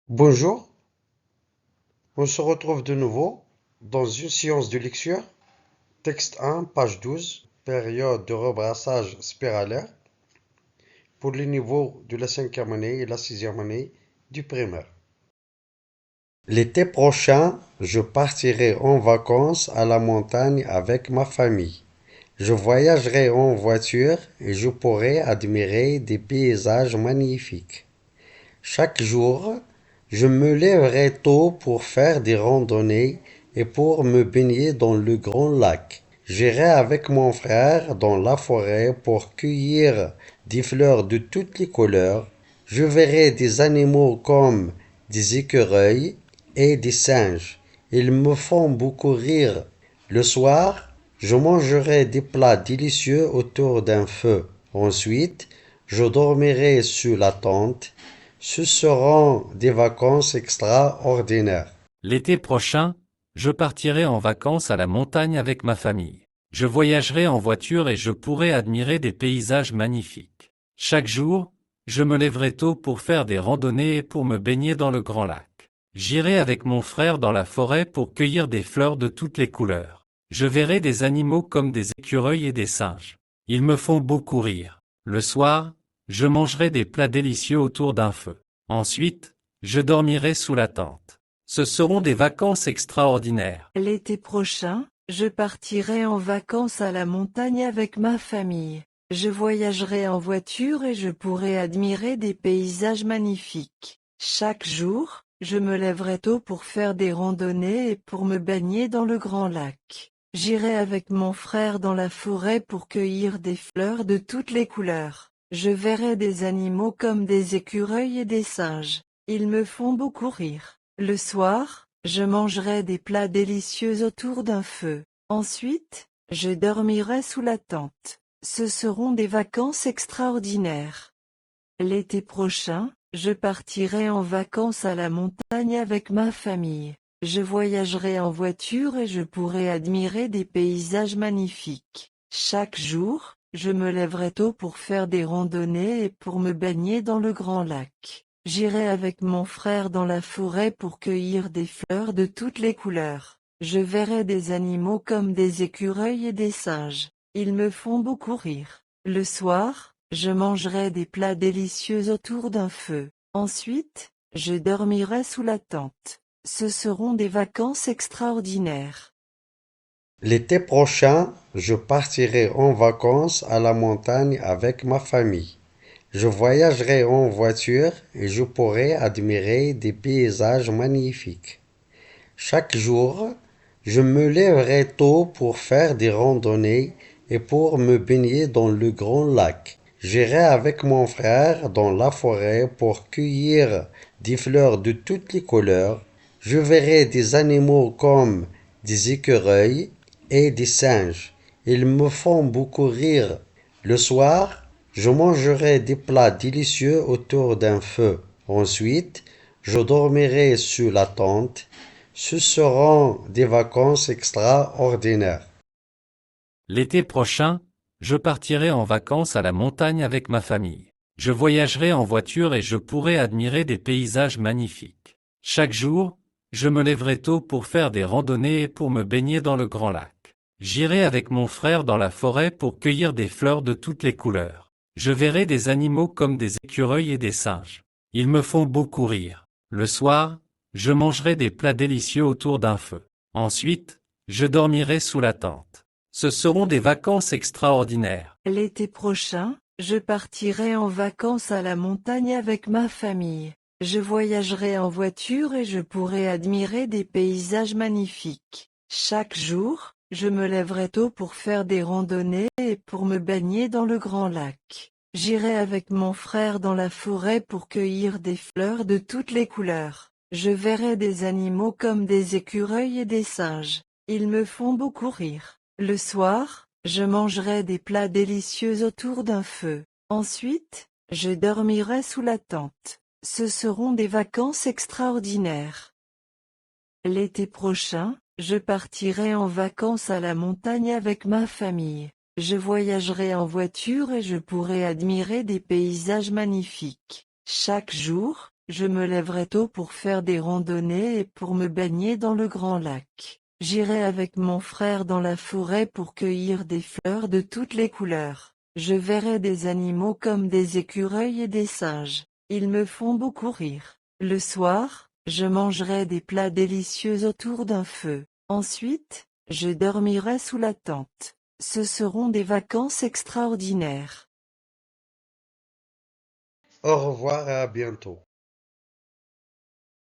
Bonjour, on se retrouve de nouveau dans une séance de lecture, texte 1, page 12, période de rebrassage spiralaire pour les niveaux de la cinquième année et la sixième année du primaire. L'été prochain, je partirai en vacances à la montagne avec ma famille. Je voyagerai en voiture et je pourrai admirer des paysages magnifiques. Chaque jour, je me lèverai tôt pour faire des randonnées et pour me baigner dans le grand lac. J'irai avec mon frère dans la forêt pour cueillir des fleurs de toutes les couleurs. Je verrai des animaux comme des écureuils et des singes. Ils me font beaucoup rire. Le soir, je mangerai des plats délicieux autour d'un feu. Ensuite, je dormirai sous la tente. Ce seront des vacances extraordinaires. L'été prochain, je partirai en vacances à la montagne avec ma famille. Je voyagerai en voiture et je pourrai admirer des paysages magnifiques. Chaque jour, je me lèverai tôt pour faire des randonnées et pour me baigner dans le grand lac. J'irai avec mon frère dans la forêt pour cueillir des fleurs de toutes les couleurs. Je verrai des animaux comme des écureuils et des singes. Ils me font beaucoup rire. Le soir, je mangerai des plats délicieux autour d'un feu. Ensuite, je dormirai sous la tente. Ce seront des vacances extraordinaires. L'été prochain, je partirai en vacances à la montagne avec ma famille. Je voyagerai en voiture et je pourrai admirer des paysages magnifiques. Chaque jour, je me lèverai tôt pour faire des randonnées et pour me baigner dans le grand lac. J'irai avec mon frère dans la forêt pour cueillir des fleurs de toutes les couleurs. Je verrai des animaux comme des écureuils et des singes. Ils me font beaucoup rire. Le soir, je mangerai des plats délicieux autour d'un feu. Ensuite, je dormirai sous la tente. Ce seront des vacances extraordinaires. L'été prochain, je partirai en vacances à la montagne avec ma famille. Je voyagerai en voiture et je pourrai admirer des paysages magnifiques. Chaque jour, je me lèverai tôt pour faire des randonnées et pour me baigner dans le grand lac. J'irai avec mon frère dans la forêt pour cueillir des fleurs de toutes les couleurs. Je verrai des animaux comme des écureuils et des singes. Ils me font beaucoup rire. Le soir, je mangerai des plats délicieux autour d'un feu. Ensuite, je dormirai sous la tente. Ce seront des vacances extraordinaires. L'été prochain, je partirai en vacances à la montagne avec ma famille. Je voyagerai en voiture et je pourrai admirer des paysages magnifiques. Chaque jour, je me lèverai tôt pour faire des randonnées et pour me baigner dans le grand lac. J'irai avec mon frère dans la forêt pour cueillir des fleurs de toutes les couleurs. Je verrai des animaux comme des écureuils et des singes. Ils me font beaucoup rire. Le soir, je mangerai des plats délicieux autour d'un feu. Ensuite, je dormirai sous la tente. Ce seront des vacances extraordinaires. L'été prochain, je partirai en vacances à la montagne avec ma famille. Je voyagerai en voiture et je pourrai admirer des paysages magnifiques. Chaque jour, je me lèverai tôt pour faire des randonnées et pour me baigner dans le grand lac. J'irai avec mon frère dans la forêt pour cueillir des fleurs de toutes les couleurs. Je verrai des animaux comme des écureuils et des singes. Ils me font beaucoup rire. Le soir, je mangerai des plats délicieux autour d'un feu. Ensuite, je dormirai sous la tente. Ce seront des vacances extraordinaires. L'été prochain, je partirai en vacances à la montagne avec ma famille. Je voyagerai en voiture et je pourrai admirer des paysages magnifiques. Chaque jour, je me lèverai tôt pour faire des randonnées et pour me baigner dans le grand lac. J'irai avec mon frère dans la forêt pour cueillir des fleurs de toutes les couleurs. Je verrai des animaux comme des écureuils et des singes. Ils me font beaucoup rire. Le soir, je mangerai des plats délicieux autour d'un feu. Ensuite, je dormirai sous la tente. Ce seront des vacances extraordinaires. L'été prochain, je partirai en vacances à la montagne avec ma famille. Je voyagerai en voiture et je pourrai admirer des paysages magnifiques. Chaque jour, Je me lèverai tôt pour faire des randonnées et pour me baigner dans le grand lac. J'irai avec mon frère dans la forêt pour cueillir des fleurs de toutes les couleurs. Je verrai des animaux comme des écureuils et des singes. Ils me font beaucoup rire. Le soir, je mangerai des plats délicieux autour d'un feu. Ensuite, je dormirai sous la tente. Ce seront des vacances extraordinaires. Au revoir et à bientôt.